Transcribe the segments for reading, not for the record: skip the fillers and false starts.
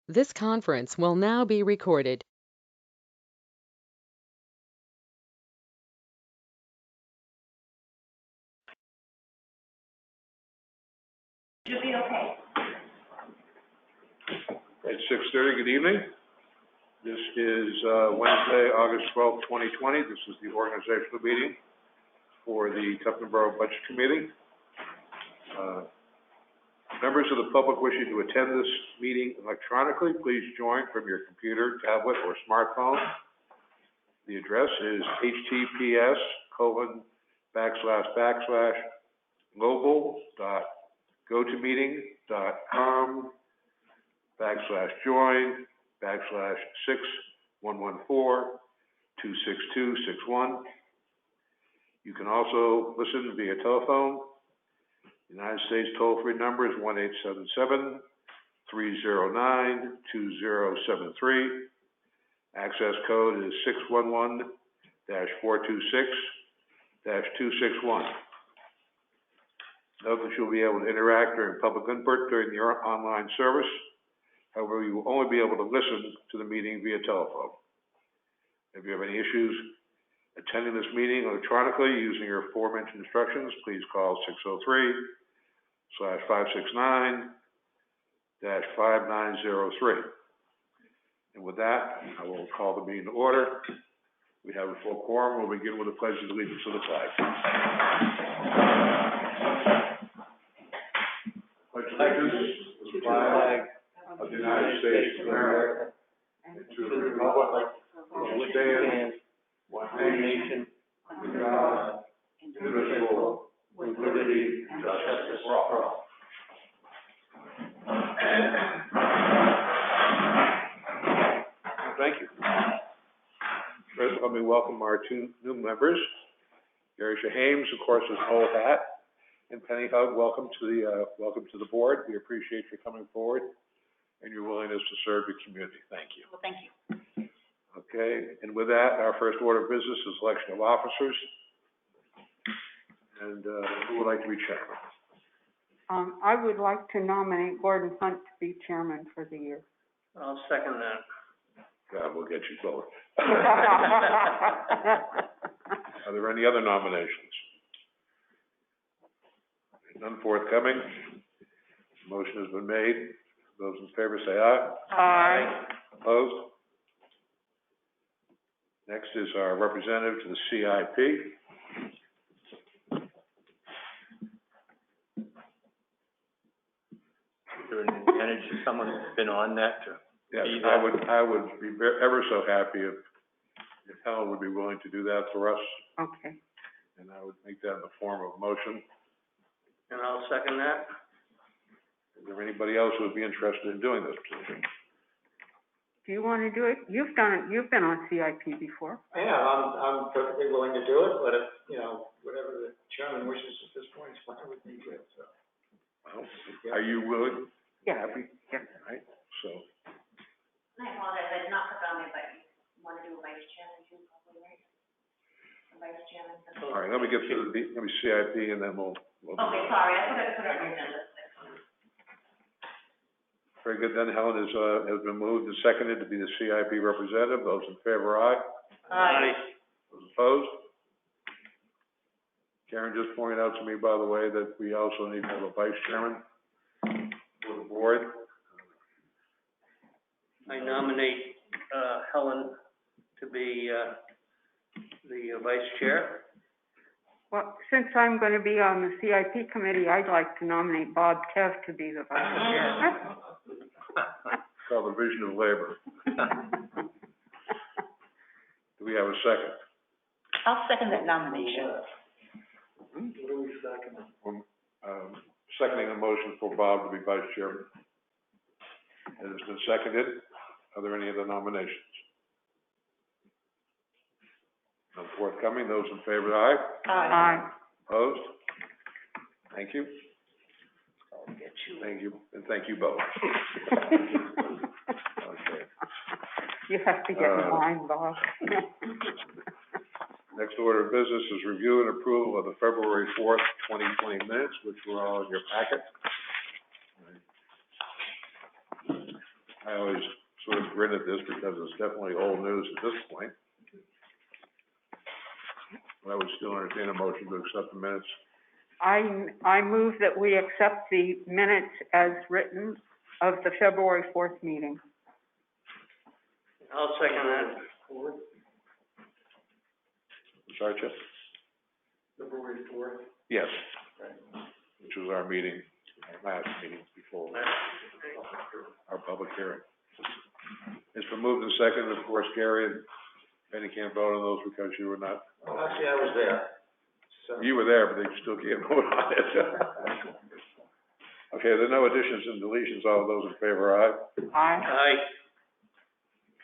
This conference will now be recorded. At 6:30, good evening. This is Wednesday, August 12th, 2020. This is the organizational meeting for the Tufton Borough Budget Committee. Members of the public wishing to attend this meeting electronically, please join from your computer, tablet, or smartphone. The address is https://global.gotomeeting.com/join/611426261. You can also listen via telephone. The United States toll-free number is 1-877-309-2073. Access code is 611-426-261. Note that you'll be able to interact during public input during the online service. However, you will only be able to listen to the meeting via telephone. If you have any issues attending this meeting electronically using your aforementioned instructions, please call 603-569-5903. And with that, I will call the meeting to order. We have a full quorum. We'll begin with the pledge of allegiance to the flag. Pledge allegiance to the flag of the United States of America and to the republic for which it stands, one nation, under God, indivisible, with liberty and justice for all. Thank you. First, let me welcome our two new members. Gary Shahames, of course, is an old hat, and Penny Hug, welcome to the board. We appreciate your coming forward and your willingness to serve your community. Thank you. Well, thank you. Okay, and with that, our first order of business is election of officers. And who would like to be chairman? I would like to nominate Gordon Hunt to be chairman for the year. I'll second that. God, we'll get you both. Are there any other nominations? None forthcoming. Motion has been made. Those in favor say aye. Aye. Opposed? Next is our representative to the CIP. Is there an advantage to someone who's been on that to Yes, be I that? would be ever so happy if Helen would be willing to do that for us, Okay. and I would make that in the form of a motion. And I'll second that. Is there anybody else who would be interested in doing this position? Do you want to do it? You've done it. You've been on CIP before. Yeah, I'm perfectly willing to do it, but if, whatever the chairman wishes at this point is fine with me too, so. Well, are you willing? Yes. Happy? Yes. All right, so, I apologize, I did not put on there, but you want to do a vice chairman too, probably, right? A vice chairman. all right, let me get to the CIP and then we'll. Okay, sorry, I put it on the agenda. Very good, then Helen has been moved and seconded to be the CIP representative. Those in favor, aye. Aye. Those opposed? Karen just pointed out to me, by the way, that we also need to have a vice chairman for the board. I nominate, Helen to be, the vice chair. Well, since I'm going to be on the CIP committee, I'd like to nominate Bob Tev to be the vice chair. Called the Vision of Labor. Do we have a second? I'll second that nomination. Seconding the motion for Bob to be vice chairman. It has been seconded. Are there any other nominations? None forthcoming. Those in favor, aye. Aye. Opposed? Thank you. I'll get you. Thank you, and thank you both. Okay. You have to get in line, Bob. Next order of business is review and approval of the February 4th, 2020 minutes, which were all in your packet. I always sort of grin at this because it's definitely old news at this point. But I would still entertain a motion to accept the minutes. I move that we accept the minutes as written of the February 4th meeting. I'll second that. Sarcha? February 4th. Yes. Which was our meeting, our last meeting before our public hearing. It's been moved and seconded, of course, Gary, and Penny can't vote on those because you were not. Well, actually, I was there, so. You were there, but they still can't vote on it. Okay, there are no additions and deletions. All of those in favor, aye? Aye. Aye.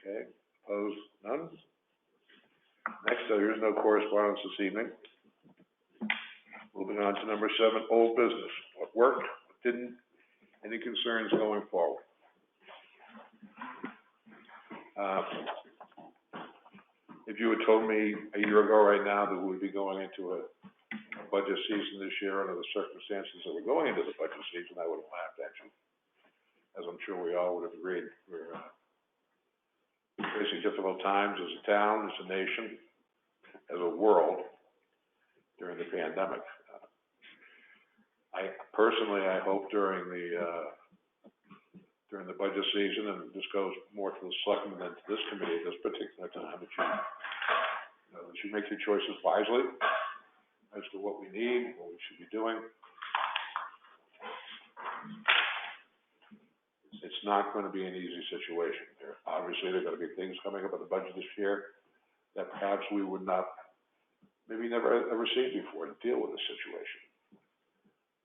Okay, opposed, none? Next, there is no correspondence this evening. Moving on to number 7, old business. What worked, what didn't, any concerns going forward? If you had told me a year ago right now that we would be going into a budget season this year under the circumstances that we're going into the budget season, I would have laughed at you. As I'm sure we all would have agreed. We're facing difficult times as a town, as a nation, as a world during the pandemic. I hope during the budget season, and this goes more to the selectmen than to this committee at this particular time, that you make your choices wisely as to what we need, what we should be doing. It's not going to be an easy situation. Obviously, there are going to be things coming up in the budget this year that perhaps we would not, maybe never ever seen before to deal with the situation.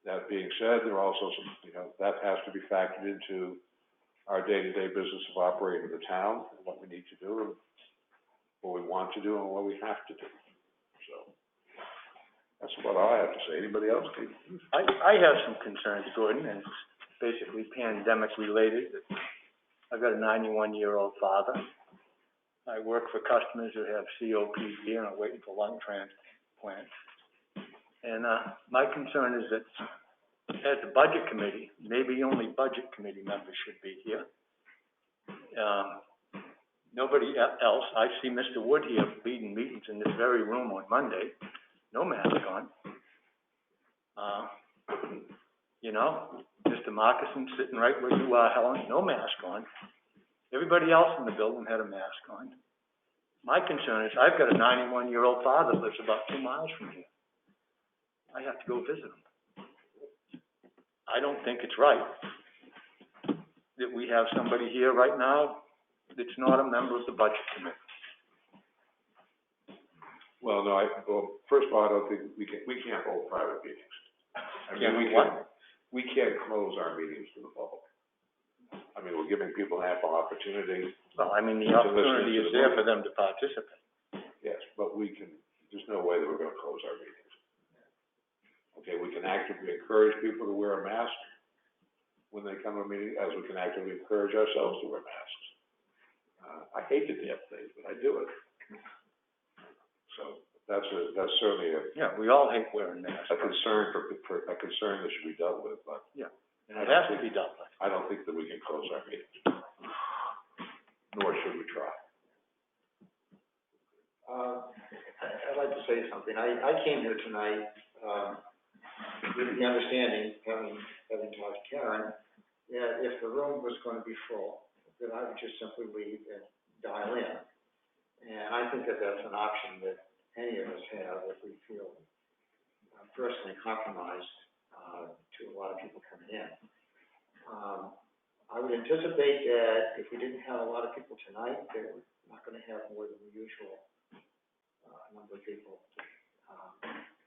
That being said, there are also some, that has to be factored into our day-to-day business of operating the town, and what we need to do, and what we want to do, and what we have to do. So, that's about all I have to say. Anybody else? I have some concerns, Gordon, and it's basically pandemic related. I've got a 91-year-old father. I work for customers who have COPD and are waiting for lung transplants. And my concern is that at the budget committee, maybe only budget committee members should be here. Nobody else. I see Mr. Wood here leading meetings in this very room on Monday, no mask on. Mr. Markison sitting right where you are, Helen, no mask on. Everybody else in the building had a mask on. My concern is I've got a 91-year-old father that lives about 2 miles from here. I have to go visit him. I don't think it's right that we have somebody here right now that's not a member of the budget committee. Well, no, first of all, I don't think we can't hold private meetings. We can't close our meetings to the public. I mean, we're giving people ample opportunity. Well, I mean, the opportunity is there for them to participate. Yes, but there's no way that we're gonna close our meetings. Okay, we can actively encourage people to wear a mask when they come to a meeting, as we can actively encourage ourselves to wear masks. I hate the damn thing, but I do it. So that's certainly We all hate wearing masks. a concern a concern that should be dealt with, but. Yeah, and it has to be dealt with. I don't think that we can close our meetings, nor should we try. I'd like to say something. I came here tonight, with the understanding, having talked to Karen, that if the room was going to be full, that I would just simply leave and dial in. And I think that that's an option that any of us have if we feel personally compromised to a lot of people coming in. I would anticipate that if we didn't have a lot of people tonight, that we're not going to have more than the usual number of people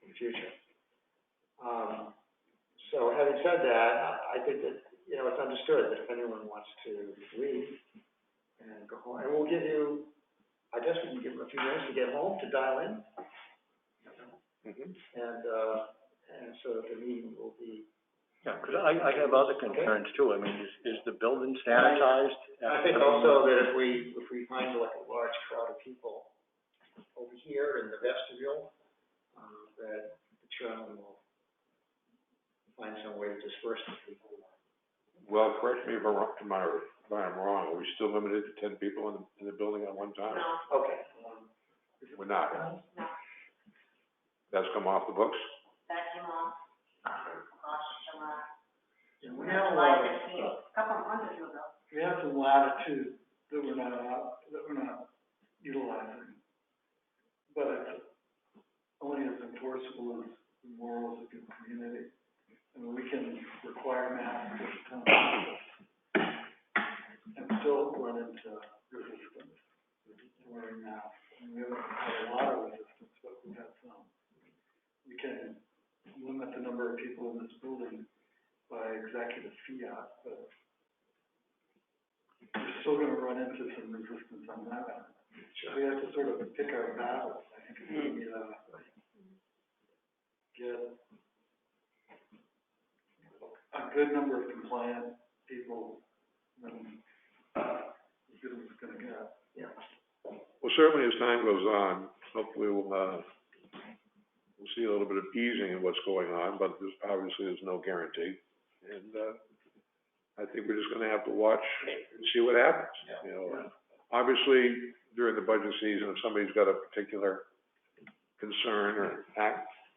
in the future. So having said that, I think that, it's understood that if anyone wants to leave and go home, and we'll give you, I guess we can give them a few minutes to get home, to dial in. Mm-hmm. And so that the meeting will be. Yeah, because I have other concerns too. I mean, is the building sanitized? I think also that if we find like a large crowd of people over here in the vestibule, that the chairman will find some way to disperse the people. Well, correct me if I'm wrong, if I'm wrong, are we still limited to 10 people in the building at one time? No, Okay. We're not. no, That's come off the books? that came off, gosh, July, And we have a July lot of, 15th, a couple of months ago. we have some latitude that we're not utilizing. But it's only as enforceable as the morals of the community. I mean, we can require masks at times and still run into resistance to wearing masks. And we haven't had a lot of resistance, but we've had some. We can limit the number of people in this building by executive fiat, but we're still gonna run into some resistance on that end. So we have to sort of pick our battles, I think, if we, get a good number of compliant people, then as good as it's gonna get. Yeah. Well, certainly as time goes on, hopefully we'll see a little bit of easing in what's going on, but there's no guarantee. And, I think we're just gonna have to watch and see what happens. You know, obviously, during the budget season, if somebody's got a particular concern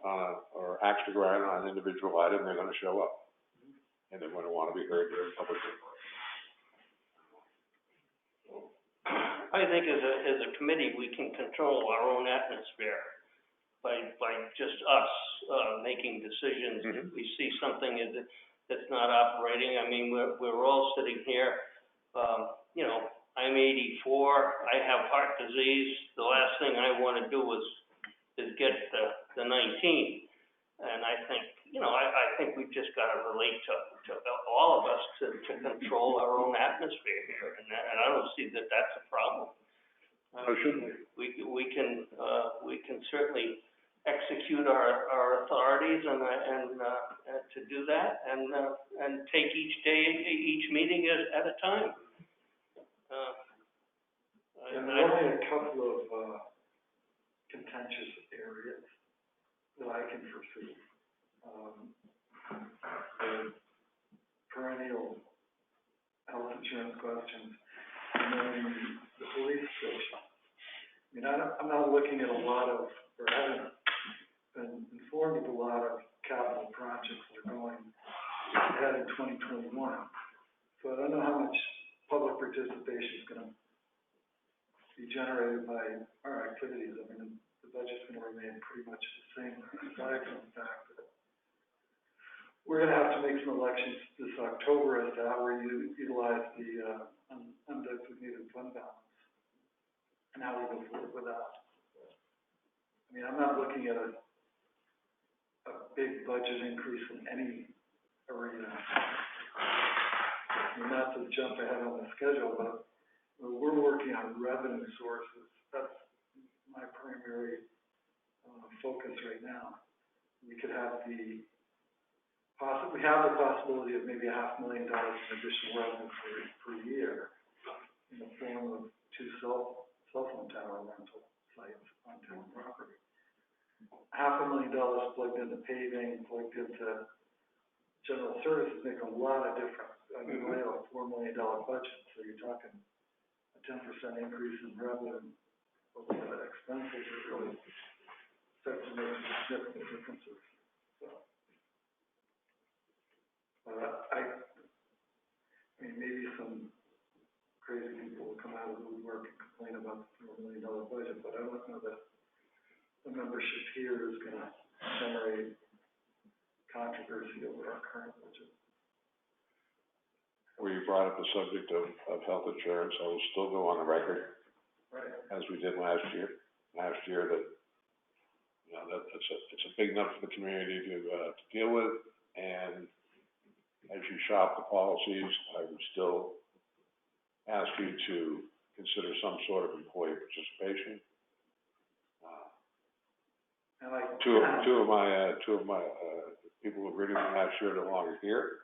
or axe to grind on an individual item, they're gonna show up. And they're gonna wanna be heard very publicly. I think as a committee, we can control our own atmosphere by just us, making decisions. If we see something that's not operating, I mean, we're all sitting here, you know, I'm 84, I have heart disease, the last thing I wanna do is get the 19. And I think, you know, I think we've just gotta relate to all of us to control our own atmosphere here, and I don't see that that's a problem. How should we? We can certainly execute our authorities and to do that, and take each day, each meeting at a time. And there are only a couple of, contentious areas that I can foresee. The perennial health insurance questions, and then the police station. I mean, I'm not looking at a lot of, or haven't been informed of a lot of capital projects that are going ahead in 2021. So I don't know how much public participation is gonna be generated by our activities. I mean, the budget's gonna remain pretty much the same, aside from the fact that we're gonna have to make some elections this October as to how we utilize the, undesignated fund balance and how we go forward with that. I mean, I'm not looking at a big budget increase in any arena. I mean, not to jump ahead on the schedule, but we're working on revenue sources. That's my primary focus right now. We could have we have the possibility of maybe $500,000 in additional revenue per year in the form of 2 cell phone tower rental sites on town property. $500,000 plugged into paving, plugged into general services make a lot of difference. I mean, we have a $4 million budget, so you're talking a 10% increase in revenue over the expenses that really starts to make significant differences. So, I mean, maybe some crazy people will come out of the woodwork and complain about the $4 million budget, but I don't know that the membership here is going to generate controversy over our current budget. We brought up the subject of health insurance. I will still go on the record, Right. as we did last year, that, you know, it's a big number for the community to deal with, and as you shop the policies, I would still ask you to consider some sort of employee participation. And like Two of my people who agreed with me last year are no longer here,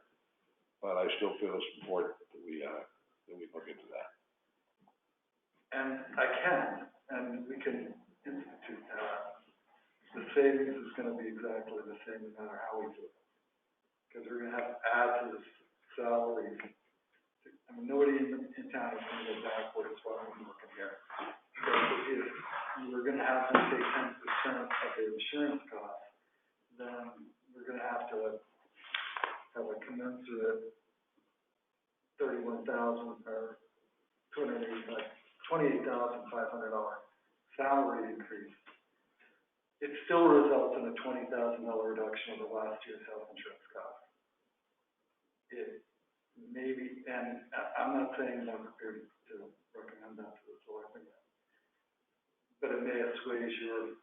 but I still feel it's important that we look into that. And I can, and we can institute that. The savings is gonna be exactly the same no matter how we do it. Because we're gonna have to add to the salaries to I mean, nobody in town is gonna go backwards while I'm working here. So if we're gonna have them pay 10% of their insurance costs, then we're gonna have to have a commensurate $31,000 or $28,500 salary increase. It still results in a $20,000 reduction over last year's health insurance cost. It may be, and I'm not saying I'm prepared to recommend that to the selectmen yet, but it may assuage your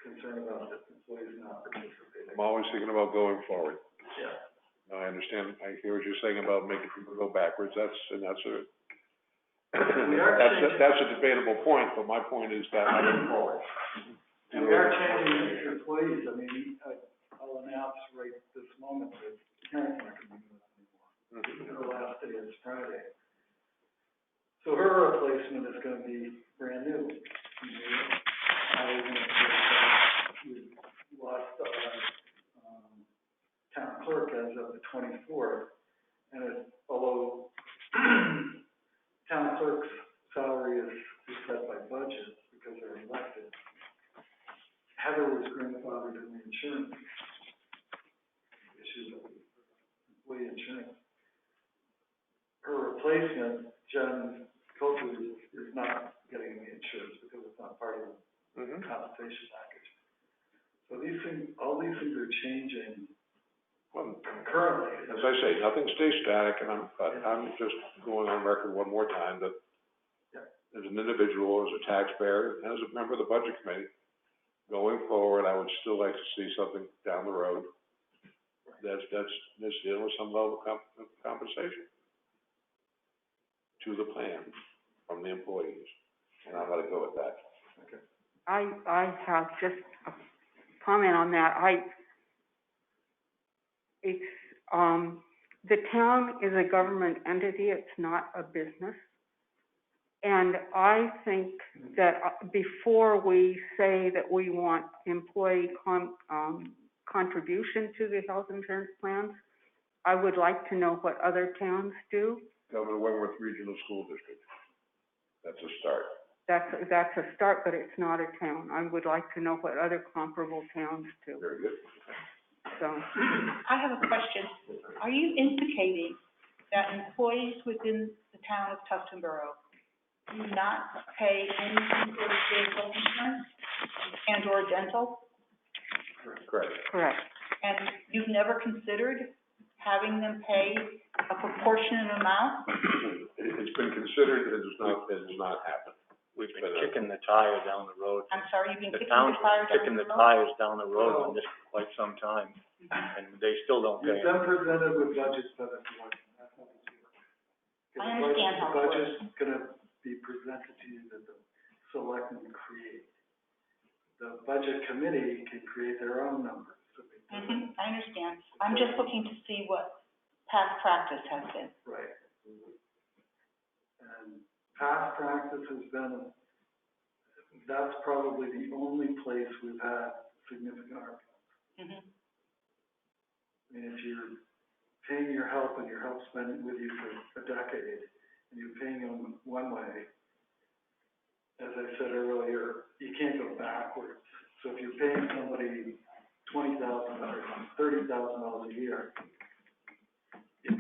concern about the employees not participating. I'm always thinking about going forward. Yeah. I understand, I hear what you're saying about making people go backwards, that's a, We are changing- that's a debatable point, but my point is that I look forward. And we are changing employees. I mean, I'll announce right this moment that Karen's not gonna be with us anymore. Her last day is Friday. So her replacement is gonna be brand new. We lost our, town clerk as of the 24th, and although town clerk's salary is set by budget because they're elected, Heather was grandfathered in the insurance issues of employee insurance. Her replacement, Jen Copley, is not getting the insurance because it's not part of the compensation package. So all these things are changing currently. As I say, nothing stays static, and I'm just going on record one more time that as an individual, as a taxpayer, and as a member of the budget committee, going forward, I would still like to see something down the road that's dealing with some level of compensation to the plan from the employees, and I'll let it go with that. Okay. I have just a comment on that. The town is a government entity, it's not a business. And I think that before we say that we want employee contribution to the health insurance plans, I would like to know what other towns do. Governor Wentworth Regional School District, that's a start. That's a start, but it's not a town. I would like to know what other comparable towns do. Very good. So, I have a question. Are you indicating that employees within the town of Tufton Borough do not pay any sort of vehicle insurance and or dental? Correct. correct. And you've never considered having them pay a proportionate amount? It's been considered, it has not happened. We've been kicking the tire down the road. I'm sorry, you've been The kicking town's the tires down kicking the the road? tires down the road on this for quite some time, and they still don't pay. You've been presented with budgets by the selectmen, that's how this works. I understand how it The budget's gonna be presented to you that the selectmen create. The budget committee can create their own numbers. So they can- I understand. I'm just looking to see what past practice has been. Right. And past practice has been, that's probably the only place we've had significant arguments. I mean, if you're paying your help and your help's been with you for a decade, and you're paying them one way, as I said earlier, you can't go backwards. So if you're paying somebody $20,000 or $30,000 a year, if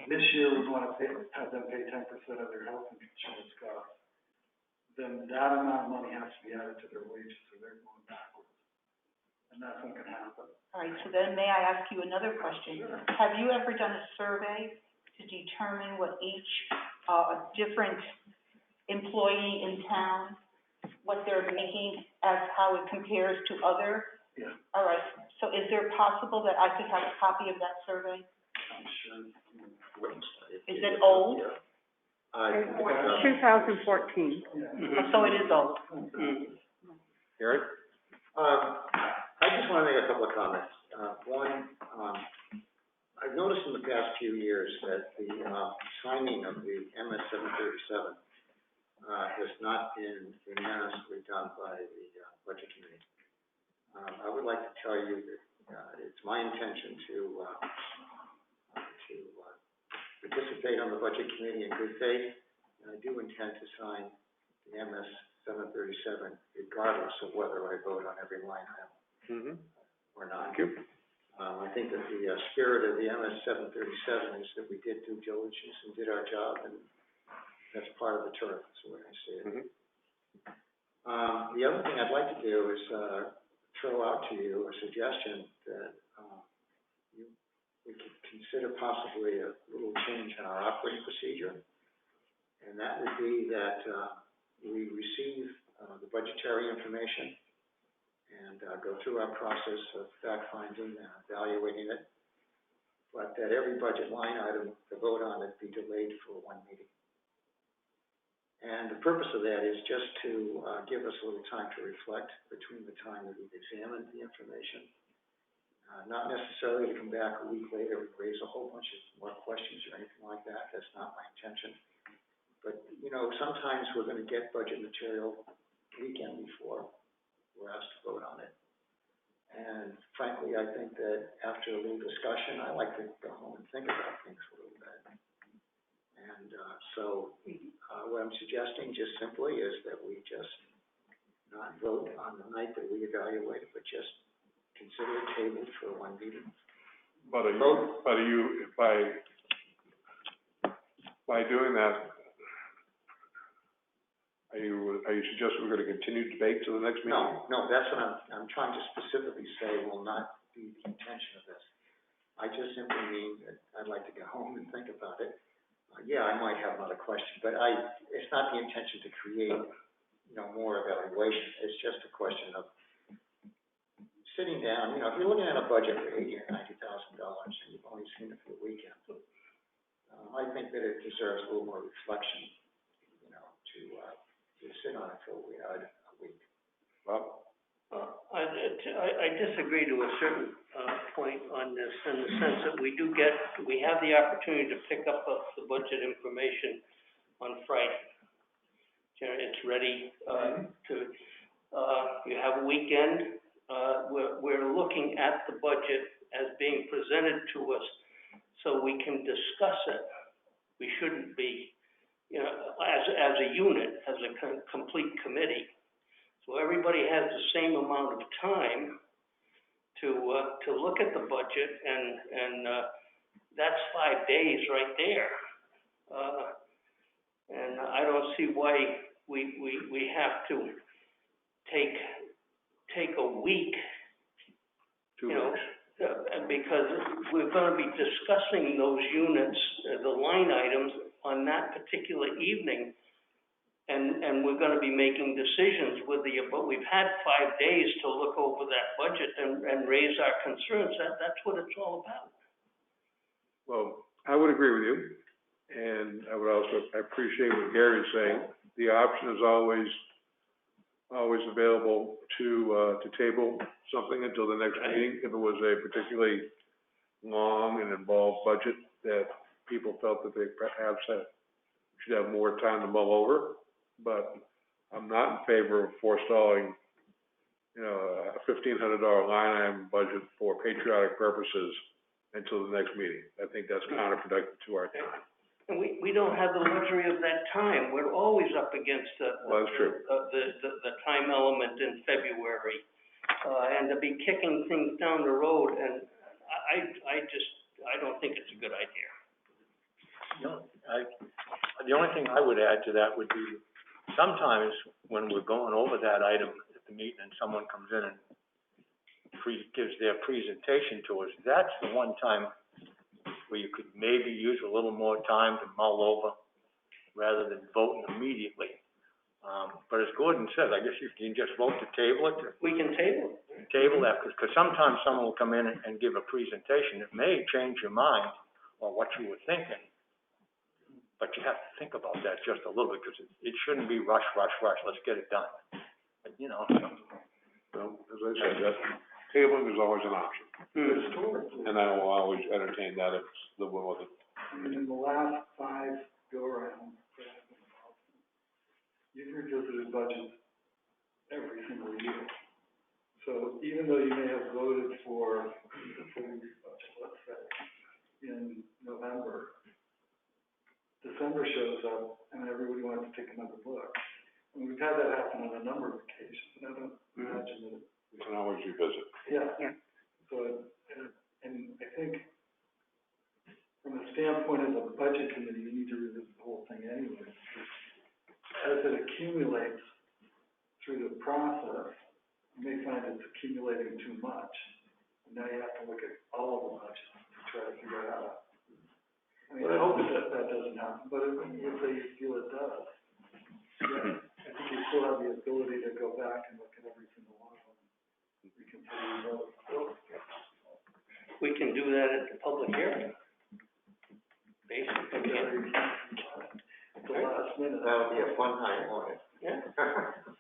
this year we want to have them pay 10% of their health insurance costs, then that amount of money has to be added to their wages, so they're going backwards. And that's not gonna happen. All right, so then may I ask you another question? Have you ever done a survey to determine what each, different employee in town, what they're making as how it compares to other? Yeah. All right, so is there possible that I could have a copy of that survey? I'm sure. Is it old? It's 2014. So it is old. Gary? I just want to make a couple of comments. One, I've noticed in the past few years that the signing of the MS 737 has not been unanimously done by the budget committee. I would like to tell you that it's my intention to participate on the budget committee in good faith, and I do intend to sign the MS 737 regardless of whether I vote on every line item or not. Thank you. I think that the spirit of the MS 737 is that we did due diligence and did our job, and that's part of the turf, is the way I see it. The other thing I'd like to do is throw out to you a suggestion that we could consider possibly a little change in our operating procedure, and that would be that we receive the budgetary information and go through our process of fact-finding and evaluating it, but that every budget line item, the vote on it, be delayed for one meeting. And the purpose of that is just to give us a little time to reflect between the time that we've examined the information, not necessarily to come back a week later and raise a whole bunch of more questions or anything like that. That's not my intention. But, you know, sometimes we're going to get budget material the weekend before we're asked to vote on it. And frankly, I think that after a little discussion, I like to go home and think about things a little bit. And so what I'm suggesting just simply is that we just not vote on the night that we evaluate it, but just consider it tabled for one meeting. But are you, by doing that, are you suggesting we're going to continue debate to the next meeting? No, that's what I'm trying to specifically say will not be the intention of this. I just simply mean that I'd like to go home and think about it. Yeah, I might have another question, but it's not the intention to create, you know, more evaluation. It's just a question of sitting down. You know, if you're looking at a budget for $80,000 or $90,000 and you've only seen it for the weekend, I think that it deserves a little more reflection, you know, to sit on it for a week. Well, I disagree to a certain point on this, in the sense that we have the opportunity to pick up the budget information on Friday. It's ready you have a weekend. We're looking at the budget as being presented to us so we can discuss it. We shouldn't be, you know, as a unit, as a complete committee. So everybody has the same amount of time to look at the budget, and that's 5 days right there. And I don't see why we have to take a week, 2 you know, weeks. because we're going to be discussing those units, the line items, on that particular evening. And we're going to be making decisions with but we've had 5 days to look over that budget and raise our concerns. That's what it's all about. Well, I would agree with you, and I would also appreciate what Gary's saying. The option is always available to table something until the next meeting if it was a particularly long and involved budget that people felt that they perhaps should have more time to mull over. But I'm not in favor of forestalling, you know, a $1,500 line item budget for patriotic purposes until the next meeting. I think that's counterproductive to our time. And we don't have the luxury of that time. We're always up against the time element in February. And to be kicking things down the road, and I don't think it's a good idea. No, the only thing I would add to that would be, sometimes when we're going over that item at the meeting and someone comes in and gives their presentation to us, that's the one time where you could maybe use a little more time to mull over rather than voting immediately. But as Gordon says, I guess you can just vote to table it. We can table it. Table that, because sometimes someone will come in and give a presentation. It may change your mind or what you were thinking. But you have to think about that just a little bit, because it shouldn't be rush, let's get it done. But, you know. Well, as I said, that tabling is always an option. And I will always entertain that if it's the will of it. In the last 5 go-arounds, you've revisited budgets every single year. So even though you may have voted for the full year budget, let's say, in November, December shows up and everybody wants to take another look. And we've had that happen on a number of occasions, and I don't imagine that it. We can always revisit. Yeah. Yeah. So, and I think from the standpoint of the budget committee, you need to revisit the whole thing anyway. As it accumulates through the process, you may find it's accumulating too much. And now you have to look at all of the budgets to try to figure it out. I mean, I hope that doesn't happen, but if they feel it does, yeah, I think you still have the ability to go back and look at every single one of them. Reconsider your vote. We can do that at the public hearing. Basically, At the last minute. That would be a fun night, won't it? yeah.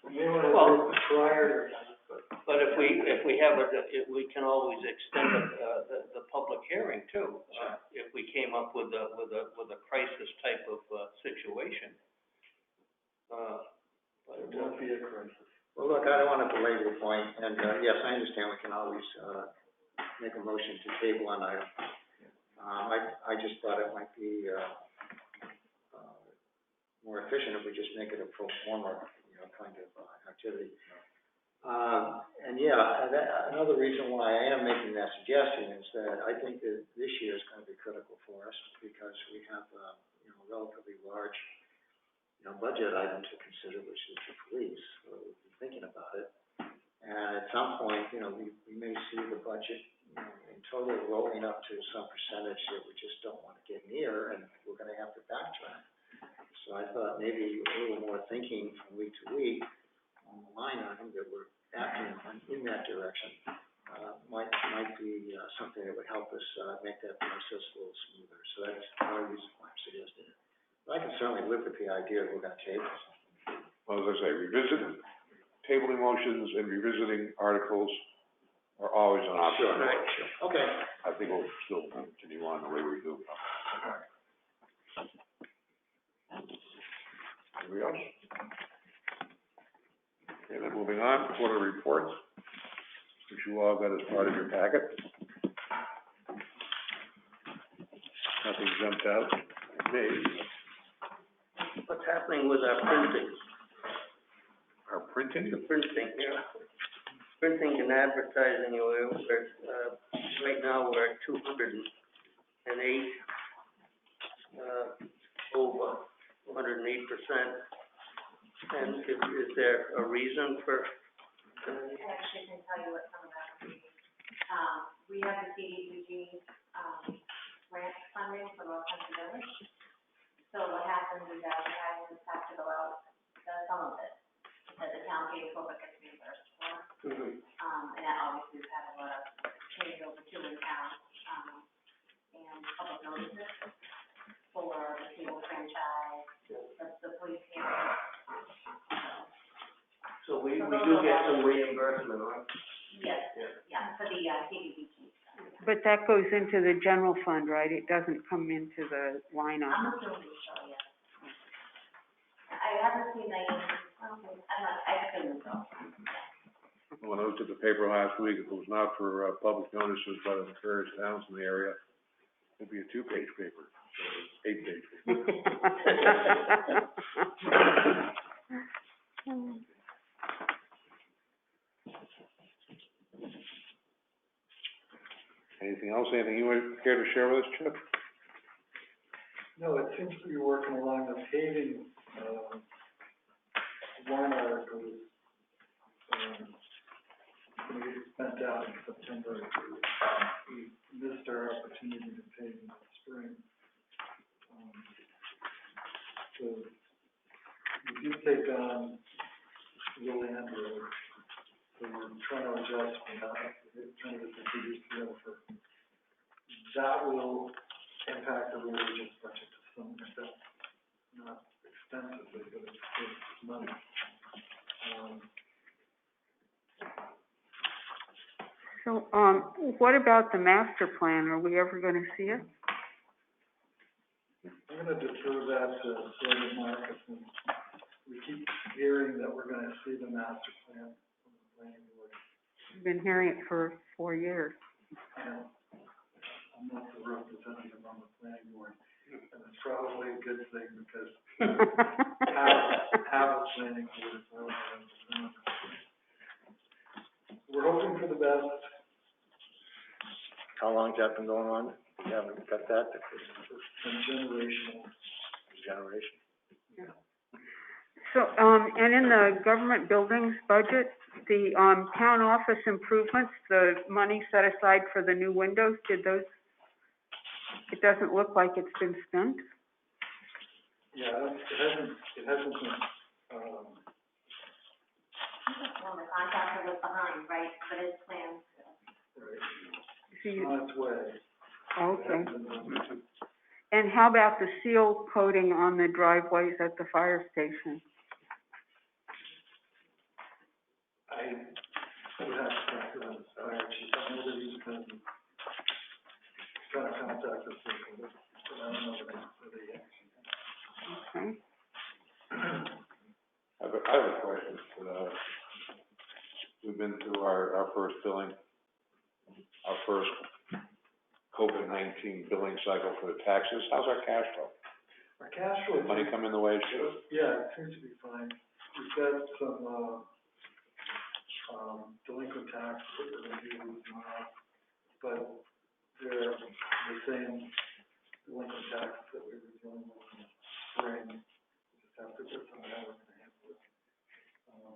You may want to Well- do it prior to, But if we have we can always extend the public hearing too. If we came up with a crisis type of, situation. But it won't be a crisis. Well, look, I don't want to belabor the point, and, yes, I understand we can always, make a motion to table an item. I just thought it might be, more efficient if we just make it a pro forma, kind of, activity. And yeah, another reason why I am making that suggestion is that I think that this year is going to be critical for us because we have, a relatively large, budget item to consider, which is the police. So we'll be thinking about it. And at some point, we may see the budget, in total rolling up to some percentage that we just don't want to get near, and we're going to have to backtrack. So I thought maybe a little more thinking from week to week on the line item that we're acting in that direction, might be, something that would help us, make that process a little smoother. So that's one reason why I'm suggesting it. But I can certainly live with the idea that we're going to table something. Well, as I say, tabling motions and revisiting articles are always an option. Sure. Okay. I think we'll still continue on the way we do. Anybody else? Okay, then moving on, quarter reports, which you all got as part of your packet. Nothing jumped out at me. what's happening with our printing? Our printing? The printing, yeah. Printing and advertising, we're, right now, we're at 208, over 108%. And is there a reason for? I actually can tell you what some of that is. We have the CDBG, grant funding for North Country Village. So what happens is advertisements have to go out, some of it, that the town pays for, but gets reimbursed for. And that obviously we've had a lot of changeover too in town, and public notices for the cable franchise, the police cameras. So we do get some reimbursement, right? Yes, yeah, for the, CDBG. But that goes into the general fund, right? It doesn't come into the line I'm item. assuming so, yes. I haven't seen any, I assume so. When I looked at the paper last week, if it was not for, public notices by the various towns in the area, it'd be a 2-page paper, 8-page paper. Anything else? Anything you would care to share with us, Chip? no, it seems to be working along the paving, warrant article is, going to get spent out in September. We missed our opportunity to pave in the spring. So we did take on Will Land Road, so we're trying to adjust for that, we're trying to get the figures together for. That will impact the road agent's budget to some extent, not extensively, but it's money. So, what about the master plan? Are we ever gonna see it? I'm gonna defer that to David Marcus, and we keep hearing that we're gonna see the master plan from the planning board. I've been hearing it for 4 years. And I'm not the representative on the planning board. And it's probably a good thing because have a planning board, so we're hoping for the best. How long's that been going on? You haven't got that? It's been generational. Generation. So, and in the government buildings budget, the, town office improvements, the money set aside for the new windows, did those, it doesn't look like it's been spent? Yeah, it hasn't been, Well, the contractor was behind, right, but his plans, right, So it's you- on its way. Okay. It hasn't been done. And how about the seal coating on the driveways at the fire station? I would have to talk to the fire chief, I know that he's been trying to contact us, but I don't know whether he actually has. Okay. I have a question. We've been through our first billing, our first COVID-19 billing cycle for the taxes. How's our cash flow? Our cash flow. Money come in the way it should? Yeah, it seems to be fine. We've got some, delinquent tax that we're gonna do tomorrow, but they're the same delinquent tax that we were dealing with in the spring. We just have to put some of that in the handbook.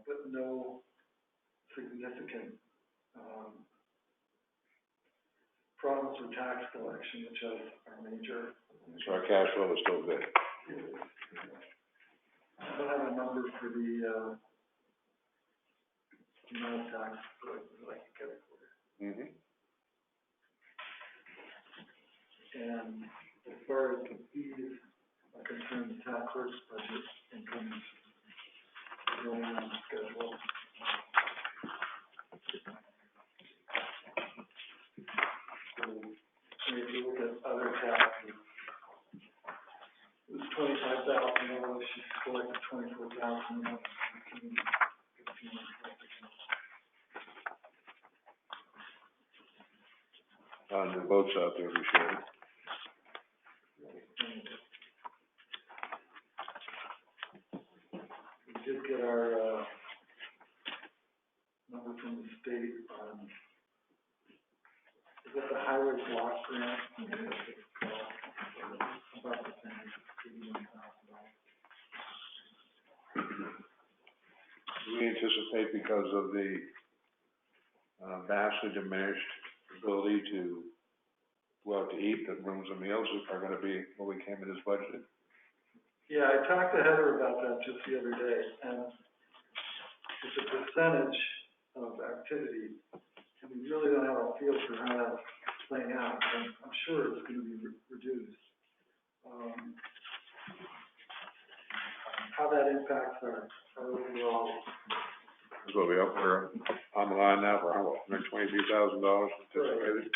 But no significant, problems with tax collection, which is our major. So our cash flow is still good. I don't have a number for the, amount of tax, but I'd like to get it for you. Mm-hmm. And as far as the fees are concerned, the tax works budget income is going on schedule. So, if you look at other taxes, it was $25,000, she collected $24,000, The boats out there, we should. We did get our, number from the state on, is that the highway block grant? About the same, $81,000. Do we anticipate, because of the vastly diminished ability to go out to eat, that rooms and meals are gonna be what we came in as budgeted? Yeah, I talked to Heather about that just the other day, and it's a percentage of activity, and we really don't have a feel for how that's playing out, and I'm sure it's gonna be reduced. How that impacts our overall, So we're on the line now for how, $123,000 anticipated?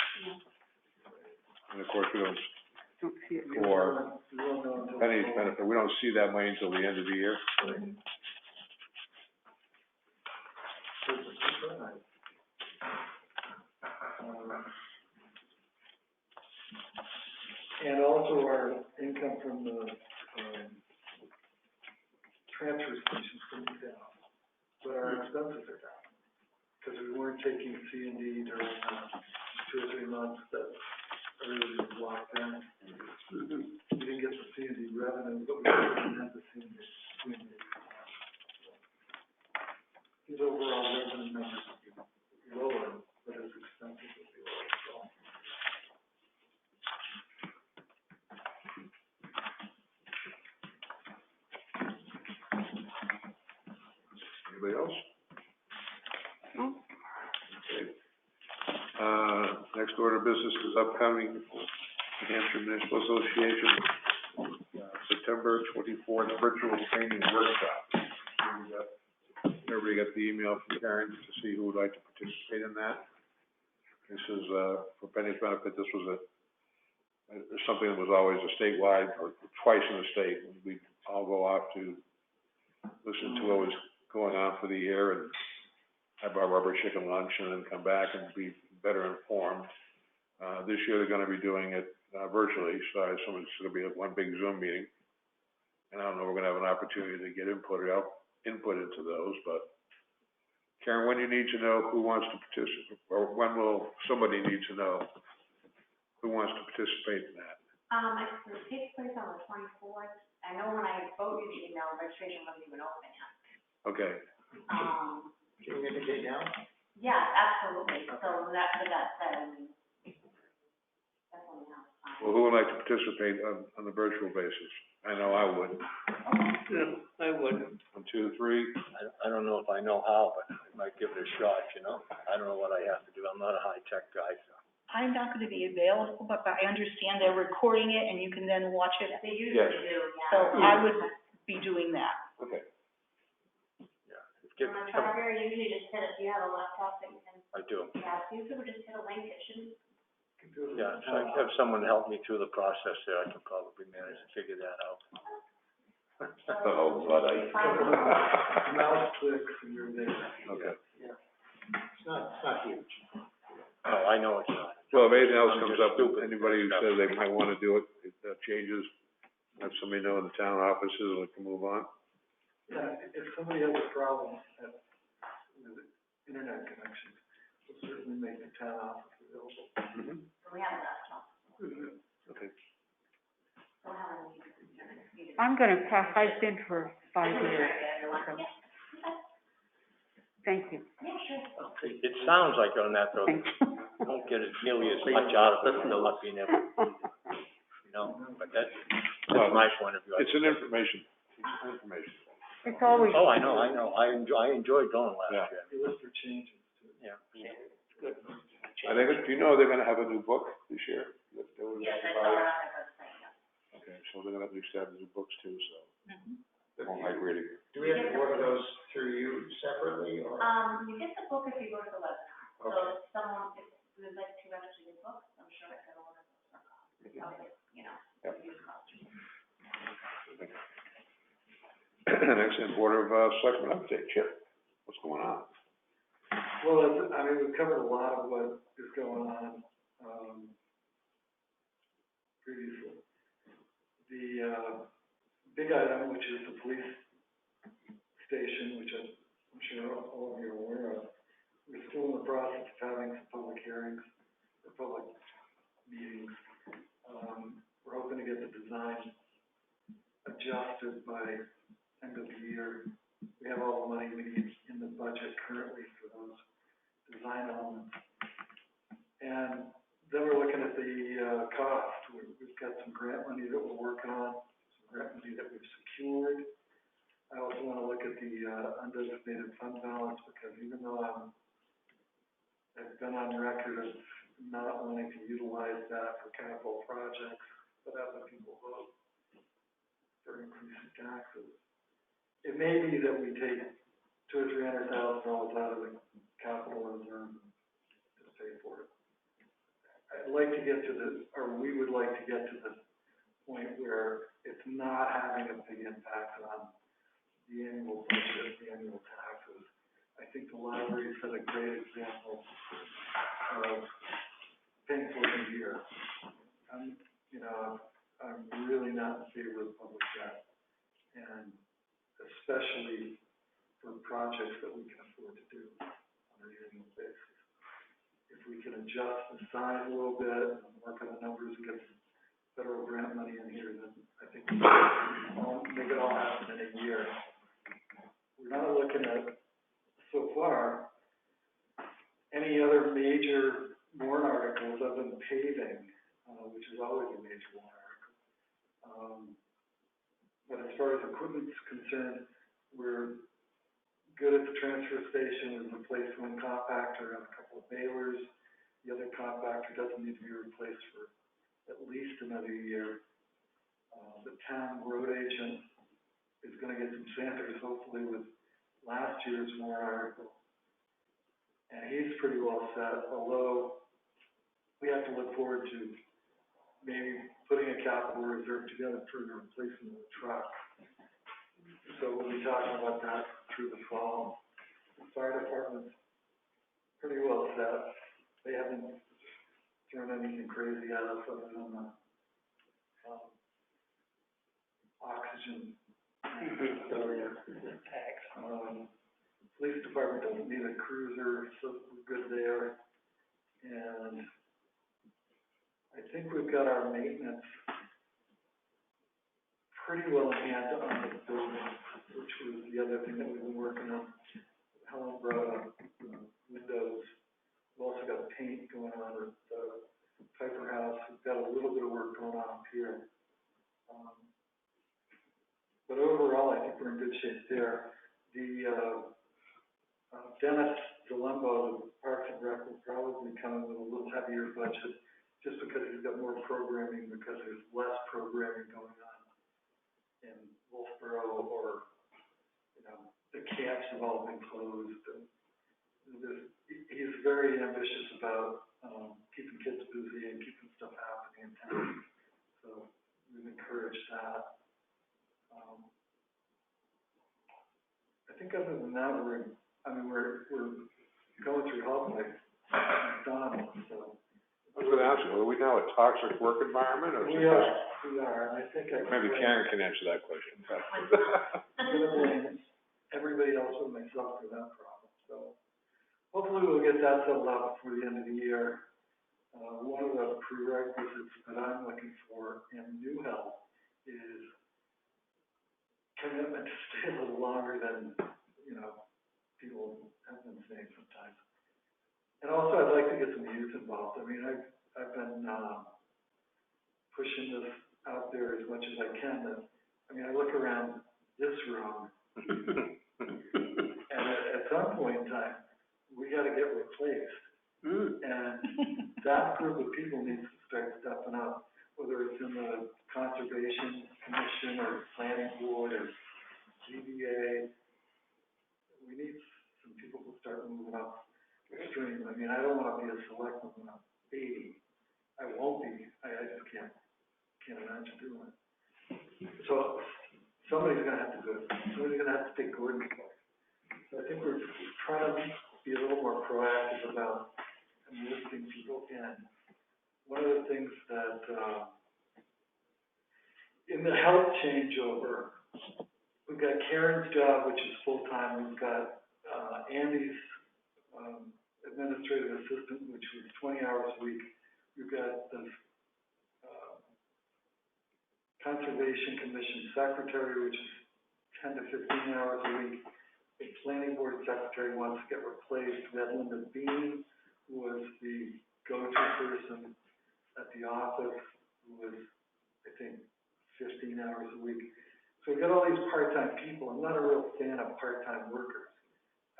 And of course, we don't, Don't see it. for we won't know until. Penny's benefit, we don't see that money until the end of the year. And also our income from the, transfer stations going down, but our expenses are down. Because we weren't taking C and D during, 2 or 3 months that everybody was locked in. We didn't get the C and D revenue, but we didn't have the C and D. His overall revenue numbers would be lower, but his expenses would be lower, so. Anybody else? No. Okay. Next order of business is upcoming New Hampshire Municipal Association, September 24th virtual training workshop. Everybody got the email from Karen to see who would like to participate in that. This is, for Penny's benefit, this was something that was always a statewide, or twice in the state. We'd all go off to listen to what was going on for the year and have our rubber chicken lunch and then come back and be better informed. This year they're gonna be doing it, virtually, so I assume it's gonna be one big Zoom meeting. And I don't know, we're gonna have an opportunity to get input into those, but Karen, when do you need to know who wants to participate, or when will somebody need to know who wants to participate in that? It takes place on the 24th. I know when I voted the email, registration wasn't even open yet. Okay, Can we indicate now? Yeah, absolutely. So that said, I mean, definitely not. well, who would like to participate on the virtual basis? I know I would. Yeah, I would. 1, 2, 3. I don't know if I know how, but I might give it a shot, you know? I don't know what I have to do. I'm not a high-tech guy, so. I'm not gonna be available, but I understand they're recording it and you can then watch it. They usually do, yeah. So I would be doing that. Okay. Yeah. Give, On a charter, you usually just hit, if you have a laptop that you can, I do. yeah, usually we just hit a link, it shouldn't. Yeah, so I have someone help me through the process there. I can probably manage to figure that out. Oh, buddy. Mouse clicks and you're there. Okay. It's not huge. Oh, I know it's not. Well, if anything else I'm comes just up, stupid. anybody who says they might wanna do it, if that changes, let somebody know in the town offices, and we can move on. Yeah, if somebody has a problem with internet connections, we'll certainly make the town office available. Mm-hmm. We have a laptop, Okay. we'll have a meeting. I'm gonna pass, I've been for 5 years, so, thank you, It sounds like on that though, thank you. you don't get nearly as much out of it as not being able to, you know, but that's my point of view. It's an information. It's always, Oh, I know. I enjoyed going last Yeah. year. You look for changes too. Yeah. Good. I think, do you know they're gonna have a new book this year? Yes, I saw it on my website, yeah. Okay, so they're gonna at least have new books too, so Mhm. they won't like reading. Do we have to order those through you separately, or? You get the book if you go to the webinar. So if someone, if we would like to register your books, I'm sure I can order those for cost. You know, Yep. use cost. Next, in Board of Selectmen update, Chip, what's going on? Well, I mean, we've covered a lot of what is going on, previously. The, big item, which is the police station, which I'm sure all of you are aware of, we're still in the process of having some public hearings, or public meetings. We're hoping to get the design adjusted by end of the year. We have all the money we need in the budget currently for those design elements. And then we're looking at the cost. We've got some grant money that we're working on, some grant money that we've secured. I also want to look at the undesignated fund balance, because even though I've been on record of not wanting to utilize that for capital projects, but other people vote for increasing taxes. It may be that we take $200,000 or $300,000 out of the capital reserve to pay for it. I'd like to get to we would like to get to the point where it's not having a big impact on the annual budget, the annual taxes. I think the library set a great example of things looking here. I'm really not in favor of public debt, and especially for projects that we can afford to do on an annual basis. If we can adjust the size a little bit, and work on the numbers, and get some federal grant money in here, then I think we can make it all happen in a year. We're not looking at, so far, any other major warrant articles other than paving, which is always a major warrant article. But as far as equipment's concerned, we're good at the transfer station. We've replaced one compactor and a couple of balers. The other compactor doesn't need to be replaced for at least another year. The town road agent is gonna get some sanders, hopefully with last year's warrant article. And he's pretty well set, although we have to look forward to maybe putting a capital reserve together for the replacement of the truck. So we'll be talking about that through the fall. The fire department's pretty well set. They haven't thrown anything crazy at us other than the oxygen. Police department doesn't need a cruiser, so we're good there. And I think we've got our maintenance pretty well in hand on the building, which was the other thing that we've been working on. Helen brought up windows. We've also got paint going on at the Piper House. We've got a little bit of work going on up here. But overall, I think we're in good shape there. The Dennis Delembo, the Parks and Rec, will probably come with a little heavier budget, just because he's got more programming, because there's less programming going on in Wolfboro, or, you know, the camps have all been closed. And he's very ambitious about keeping kids busy and keeping stuff happening in town. So we've encouraged that. I think other than that, we're going through hell like McDonald's, so. I was gonna ask you, are we now a toxic work environment, or? We are, and I think Maybe Karen can answer that question. I'm gonna blame everybody else but myself for that problem, so. Hopefully we'll get that settled out before the end of the year. One of the prerequisites that I'm looking for in New Health is commitment to stay a little longer than, you know, people have been saying sometimes. And also, I'd like to get some youth involved. I mean, I've been pushing this out there as much as I can. That, I mean, I look around this room, and at some point in time, we got to get replaced. And that group of people needs to start stepping up, whether it's in the Conservation Commission or Planning Board or GBA. We need some people to start moving up extreme. I mean, I don't want to be a selectman when I'm 80. I won't be. I just can't imagine doing it. So somebody's going to have to do it. Somebody's going to have to take Gordon's place. So I think we're trying to be a little more proactive about enlisting people in. One of the things that in the health changeover, we've got Karen's job, which is full-time. We've got Andy's administrative assistant, which was 20 hours a week. We've got the Conservation Commission secretary, which is 10 to 15 hours a week. The planning board secretary wants to get replaced. We had Linda Bean, who was the go-to person at the office, who was, I think, 15 hours a week. So we've got all these part-time people. I'm not a real fan of part-time workers.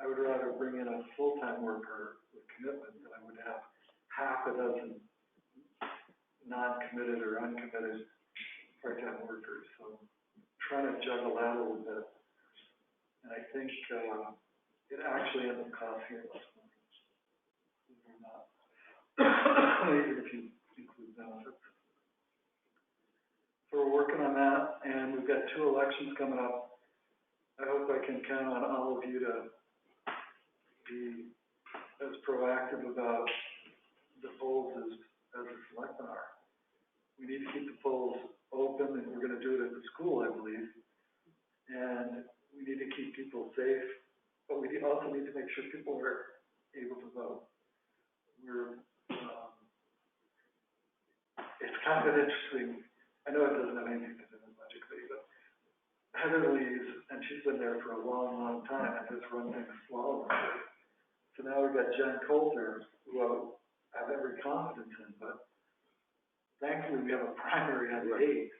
I would rather bring in a full-time worker with commitment than I would have half a dozen non-committed or uncommitted part-time workers. So I'm trying to juggle that a little bit. And I think it actually ends up costing us money. Believe it or not. Even if you include benefits. So we're working on that, and we've got 2 elections coming up. I hope I can count on all of you to be as proactive about the polls as the selectmen are. We need to keep the polls open, and we're going to do it at the school, I believe. And we need to keep people safe, but we also need to make sure people are able to vote. It's kind of an interesting, I know it doesn't have anything to do with Magic City, but Heather leaves, and she's been there for a long, long time, and has run things flawlessly. So now we've got Jen Coulter, who I have every confidence in, but thankfully we have a primary on the 8th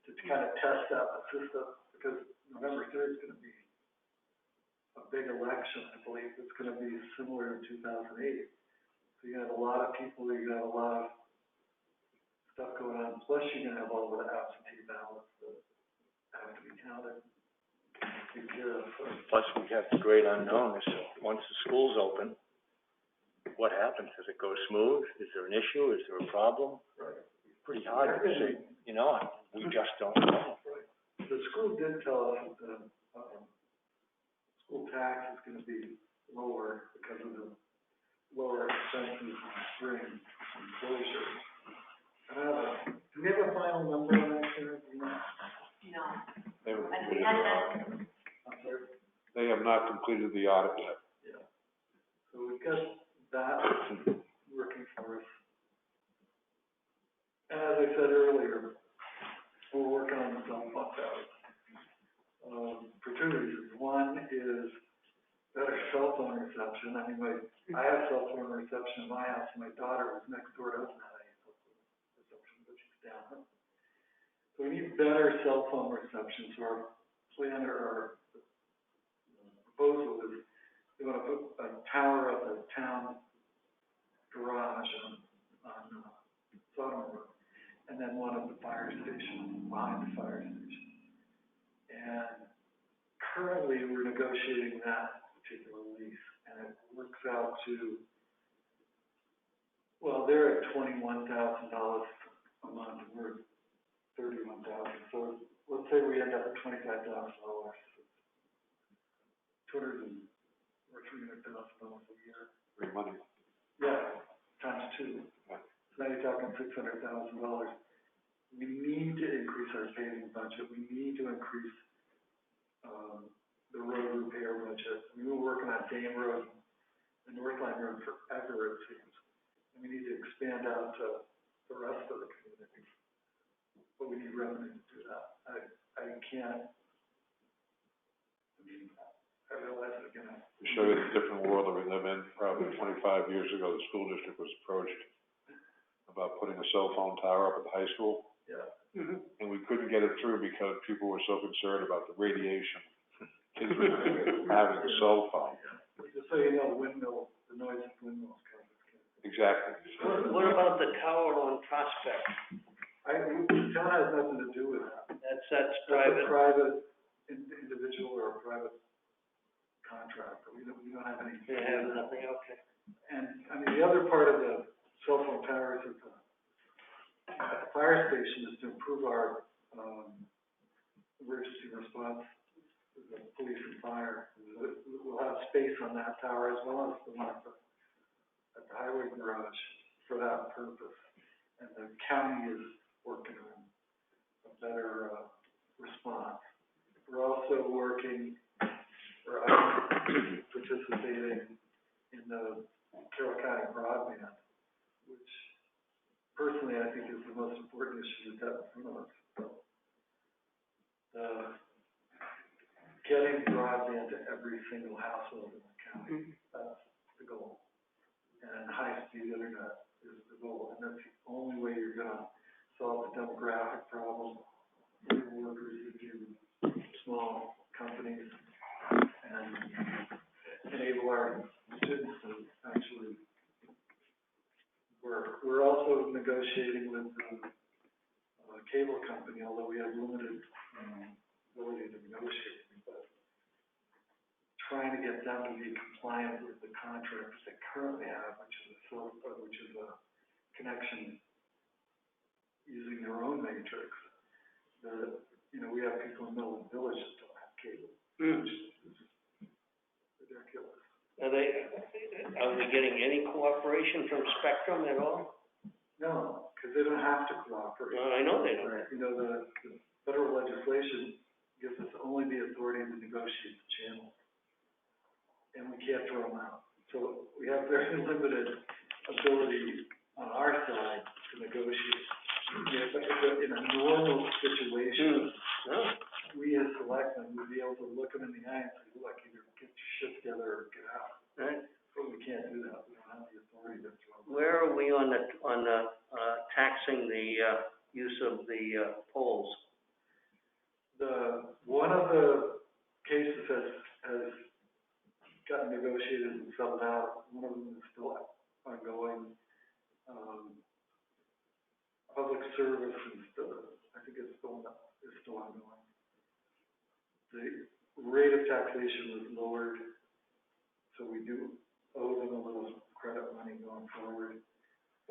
to kind of test out the system, because November 3rd is going to be a big election. I believe it's going to be similar to 2008. So you have a lot of people, you have a lot of stuff going on, plus you're going to have all the absentee ballots that have to be counted. Plus we have the great unknown, so once the school's open, what happens? Does it go smooth? Is there an issue? Is there a problem? Right. It's pretty hard to say, you know, we just don't know. Right. The school did tell us that the school tax is going to be lower because of the lower expenses in the spring and closure. I have a Do we have a final number on that, Sharon? Do you know? No. They haven't And we completed had the that, audit. I'm sorry? They have not completed the audit yet. Yeah. So we've got that working for us. And as I said earlier, we're working on the cell phone towers. For two reasons. One is better cell phone reception. I mean, I have cell phone reception in my house, and my daughter who's next door doesn't have any cell phone reception, but she's down. So we need better cell phone reception, so our plan or our proposal is we want to put a tower up at town garage on Sodom Road, and then one at the fire station, behind the fire station. And currently, we're negotiating that particular lease, and it works out to, well, they're at $21,000 a month, and we're at $31,000. So let's say we end up at $25,000, $300,000 a year. Free money. Yeah, times two. Yeah. So now you're talking $600,000. We need to increase our paving budget. We need to increase the road repair budget. We were working on Dame Road and North Line Road forever, it seems. And we need to expand out to the rest of the community. But we need revenue to do that. I can't, I mean, I realize it again. To show you the different world that we live in, probably 25 years ago, the school district was approached about putting a cell phone tower up at the high school. Yeah. And we couldn't get it through because people were so concerned about the radiation. Kids were having a cell phone. But just so you know, the noise of windmills comes with kids. Exactly. what about the tower on Prospect? The town has nothing to do with that. That's That's a private. private individual or a private contractor. We don't have any. They have nothing, okay. And, I mean, the other part of the cell phone towers at the fire station is to improve our, emergency response, the police and fire. We'll have space on that tower as well as the one at the highway garage for that purpose. And the county is working on a better, response. We're also working, or I'm participating in the Carroll County broadband, which personally I think is the most important issue we've got in front of us. Getting broadband to every single household in the county, that's the goal. And high-speed internet is the goal, and that's the only way you're gonna solve the demographic problem. Rural workers, if you small companies, and enable our students to actually work. We're also negotiating with the cable company, although we have limited ability to negotiate, but trying to get them to be compliant with the contracts they currently have, which is a connection using their own matrix. We have people in Milton Village that don't have cable, which is ridiculous. Are we getting any cooperation from Spectrum at all? No, because they don't have to cooperate. Well, I know they don't. The federal legislation gives us only the authority to negotiate the channel, and we can't throw them out. So we have very limited ability on our side to negotiate. In a normal situation, we as selectmen would be able to look them in the eye and say, look, either get your shit together or get out. Right. But we can't do that. We don't have the authority to throw them out. Where are we on taxing the, use of the, poles? One of the cases has gotten negotiated and settled out. One of them is still ongoing. Public service is I think it's still ongoing. The rate of taxation was lowered, so we do owe them a little credit money going forward,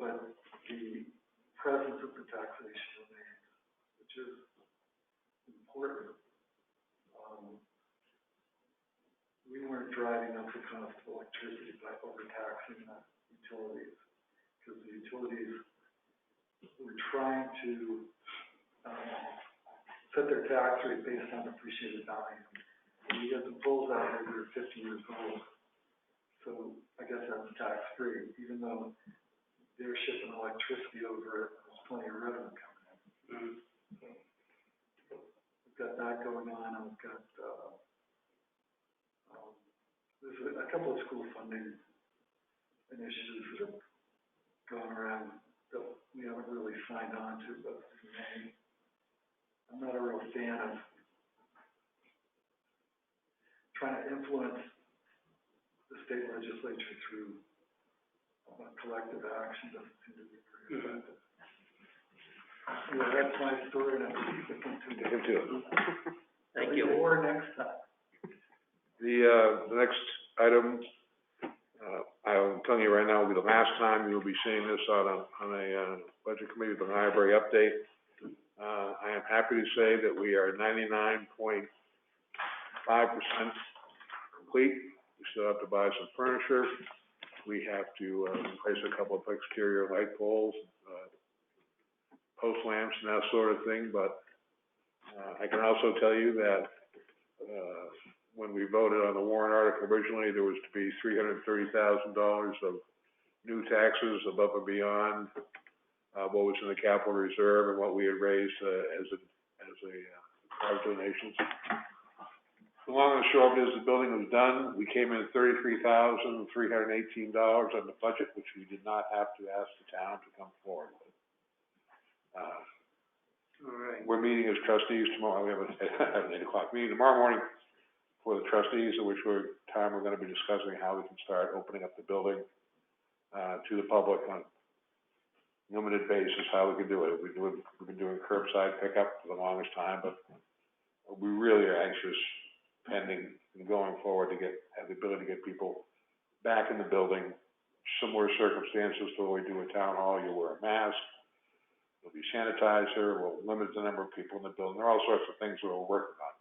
but the presence of the taxation remains, which is important. We weren't driving up the cost of electricity by overtaxing the utilities, because the utilities we're trying to, set their tax rate based on appreciated value. And you get the bulls out there that are 50 years old, so I guess that's tax-free, even though they're shipping electricity over it, there's plenty of revenue coming in. We've got that going on, and we've got, there's a couple of school funding initiatives that have gone around that we haven't really signed on to, but in May. I'm not a real fan of trying to influence the state legislature through collective action. Doesn't seem to be very effective. Yeah, that's my story, and I'm sticking to it. Thank you. Or next time. The next item, I'm telling you right now, will be the last time you'll be seeing this on a budget committee, the library update. I am happy to say that we are 99.5% complete. We still have to buy some furniture. We have to replace a couple of exterior light poles, post lamps and that sort of thing, but I can also tell you that when we voted on the warrant article originally, there was to be $330,000 of new taxes above and beyond what was in the capital reserve and what we had raised as private donations. The long and the short of it is the building was done. We came in at $33,318 on the budget, which we did not have to ask the town to come forward with. All right. We're meeting as trustees tomorrow. We have an 8 o'clock meeting tomorrow morning for the trustees, at which we're going to be discussing how we can start opening up the building to the public on a limited basis, how we can do it. We've been doing curbside pickup for the longest time, but we really are anxious, pending and going forward, to have the ability to get people back in the building. Similar circumstances to what we do at town hall. You wear a mask. There'll be sanitizer. We'll limit the number of people in the building. There are all sorts of things that we're working on.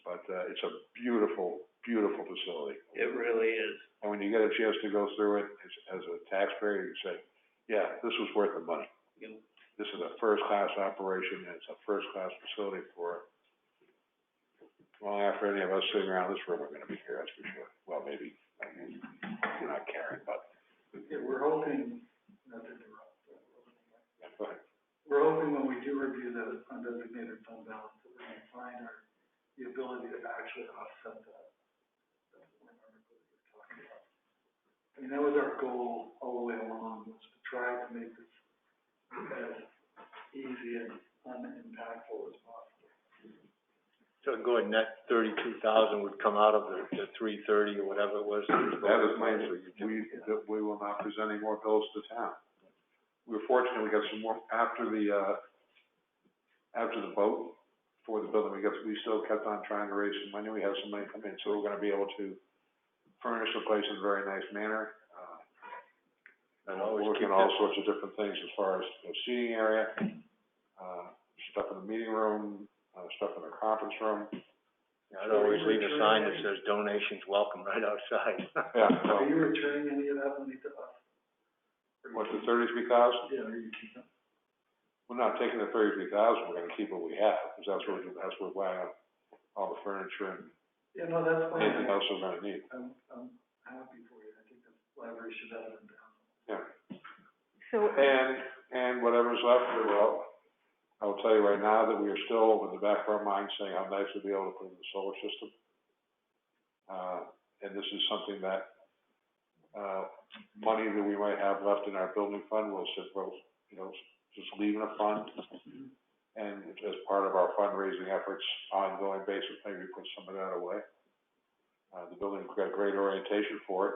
But it's a beautiful, beautiful facility. It really is. And when you get a chance to go through it as a taxpayer, you say, yeah, this was worth the money. Yep. This is a first-class operation, and it's a first-class facility for, well, after any of us sitting around this room are going to be here, that's for sure. Well, maybe you're not Karen, but. Yeah, we're hoping, not to interrupt, Yeah, go ahead. we're hoping when we do review the undesignated fund balance, that we're going to find the ability to actually offset that warrant article that you're talking about. I mean, that was our goal all the way along, was to try to make this as easy and unimpactful as possible. So going net 32,000 would come out of the 330 or whatever it was. That is my answer. We will not present any more bills to town. We were fortunate, we got some more after the vote for the building. We still kept on trying to raise some money. We have some money come in, so we're going to be able to furnish the place in a very nice manner. And we're looking at all sorts of different things as far as the seating area, stuff in the meeting room, stuff in the conference room. I'd always leave a sign that says donations welcome right outside. Yeah. Are you returning any of that money to us? What's the 33,000? Yeah, are you keeping? We're not taking the 33,000. We're going to keep what we have, because that's what we're buying all the furniture and Yeah, no, that's fine. anything else we're going to need. I'm happy for you. I think the library should have it down. Yeah. So, And whatever's left, well, I will tell you right now that we are still in the back of our mind saying how nice we'd be able to put in the solar system. And this is something that, money that we might have left in our building fund, we'll just leave in a fund. And as part of our fundraising efforts, ongoing basis, maybe put some of that away. The building's got great orientation for it.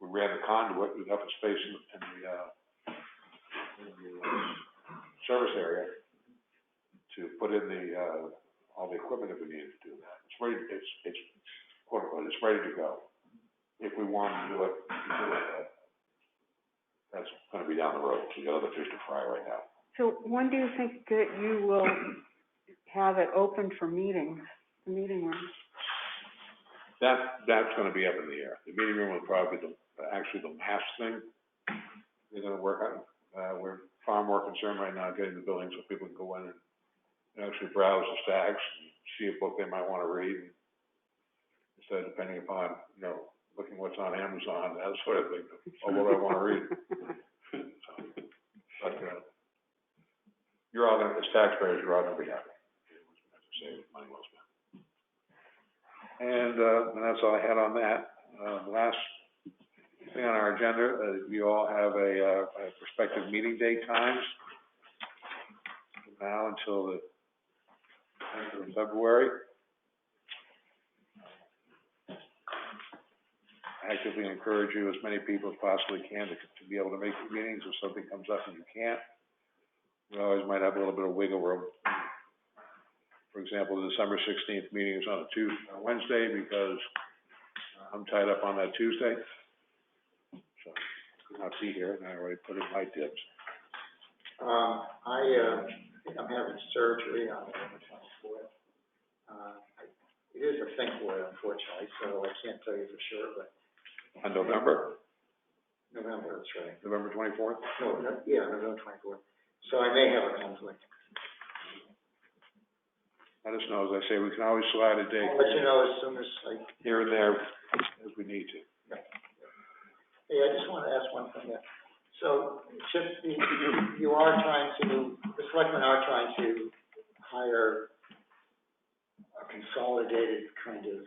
We ran the conduit, we got the space in the service area to put in all the equipment if we needed to do that. It's ready, it's quote unquote, it's ready to go. If we wanted to do it, that's gonna be down the road. We got other fish to fry right now. so when do you think that you will have it open for meetings, the meeting room? That's gonna be up in the air. The meeting room will probably be actually the last thing they're gonna work on. We're far more concerned right now getting the building so people can go in and actually browse the stacks and see a book they might wanna read, instead of depending upon, looking what's on Amazon, that sort of thing, or what do I wanna read. So, but, you're all gonna, as taxpayers, you're all gonna be happy. As I say, money well spent. And that's all I had on that. The last thing on our agenda, you all have a prospective meeting date times from now until the end of February. Actively encourage you, as many people as possibly can, to be able to make the meetings. If something comes up and you can't, we always might have a little bit of wiggle room. For example, the December 16th meeting is on a Wednesday because I'm tied up on that Tuesday. So I could not be here, and I already put in my dibs. I'm having surgery on November 24th. It is a think word, unfortunately, so I can't tell you for sure, but. On November? November, that's right. November 24th? No, November 24th. So I may have a conflict. Let us know. As I say, we can always slide a date I'll let you know as soon as here and there as we need to. Hey, I just want to ask one thing there. So, Chip, you are trying to, the selectmen are trying to hire a consolidated kind of,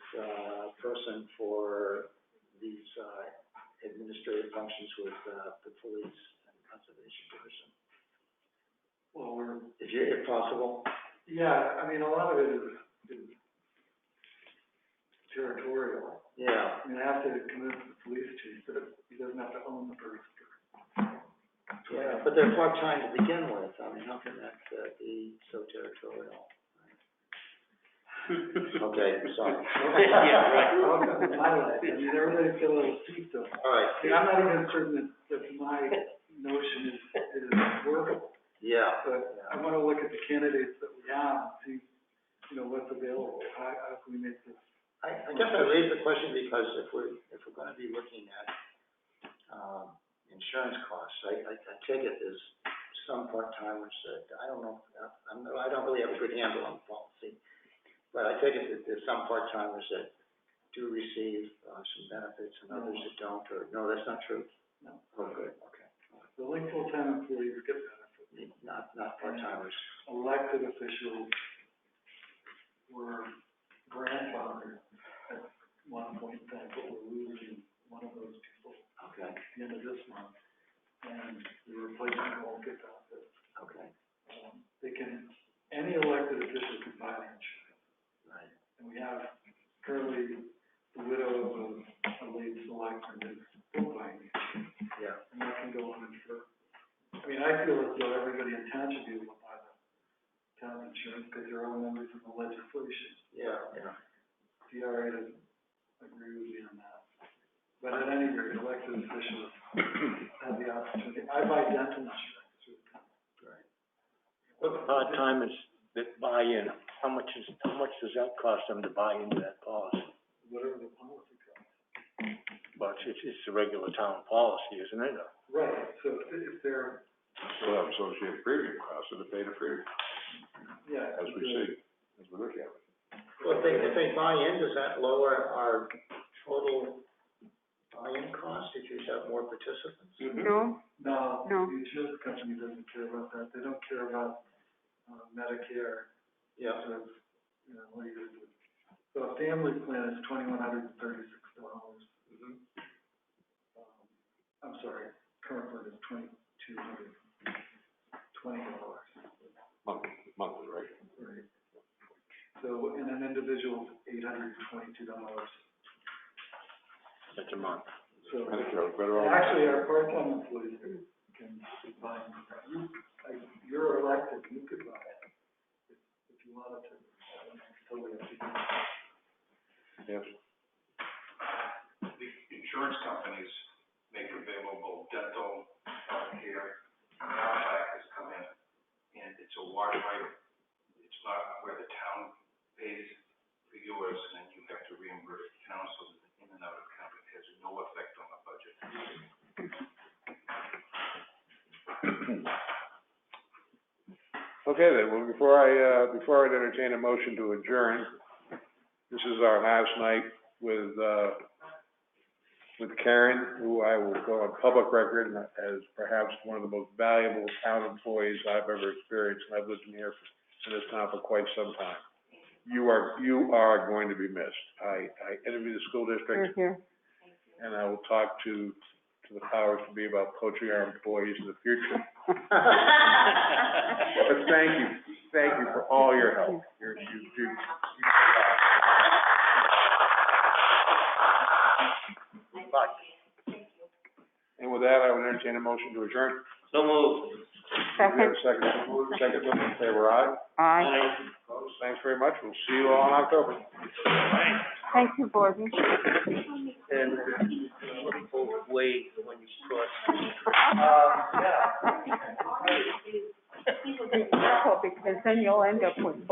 person for these, administrative functions with, the police and conservation division. Well, If possible? yeah, I mean, a lot of it is territorial. Yeah. I mean, I have to convince the police chief that he doesn't have to own the person. Yeah, but they're part-time to begin with. I mean, how can that be so territorial? Okay, sorry. Yeah, right. Well, that's my life. I mean, everybody's got a little fiefdom. All right. See, I'm not even certain that my notion is workable, Yeah. but I want to look at the candidates that we have and see, what's available. How can we make this? I guess I raised the question because if we're going to be looking at insurance costs, I take it there's some part-timers that, I don't know, I don't really have a good handle on the policy, but I take it that there's some part-timers that do receive some benefits and others that don't, or, no, that's not true? No. Oh, good, okay. The only full-time employees get benefits. Not part-timers. Elected officials were grandfathered at one point in time, but we're losing one of those people Okay, at the end of this month, and the replacement won't get benefits. okay, Any elected official can buy the insurance, right. and we have currently the widow of a late selectman is still buying the insurance, Yeah, and that can go on for, I mean, I feel as though everybody in town should be able to buy the town's insurance, because they're all members of the legislation. yeah. DRA doesn't agree with me on that. But at any rate, elected officials have the opportunity. I buy dental insurance through the town. Right. What part-timers that buy in, how much does that cost them to buy into that policy? Whatever the policy costs. But it's a regular town policy, isn't it? Right, so if they're, We'll have associated premium costs that are paid a premium, yeah. as we see, as we look at it. Well, if they buy in, does that lower our total buy-in cost if you have more participants? No? No, No. the insurance company doesn't care about that. They don't care about, Medicare. Yeah. Sort of, what do you do? So a family plan is $2,136. Mm-hmm. I'm sorry, current plan is $2,220. Monthly, right? Right. So, and an individual is $822. That's a month. So, Medicare, better off. actually, our part-time employees can buy, you're elected, you could buy it if you wanted to. Totally up to you. Yes. The insurance companies make available dental care. Contract has come in, and it's a wash item. It's not where the town pays for yours, and then you have to reimburse the town, so that the in and out account, it has no effect on the budget. Okay then, well, before I entertain a motion to adjourn, this is our last night with Karen, who I will go on public record as perhaps one of the most valuable town employees I've ever experienced, and I've lived in this town for quite some time. You are going to be missed. I envy the school district, and I will talk to the powers to be about coaching our employees in the future. But thank you for all your help. And with that, I would entertain a motion to adjourn. So moved. We have a second, those in favor, aye? Aye. Opposed? Thanks very much. We'll see you all in October. Thank you, Gordon. And look both ways when you cross. Be careful, because then you'll end up with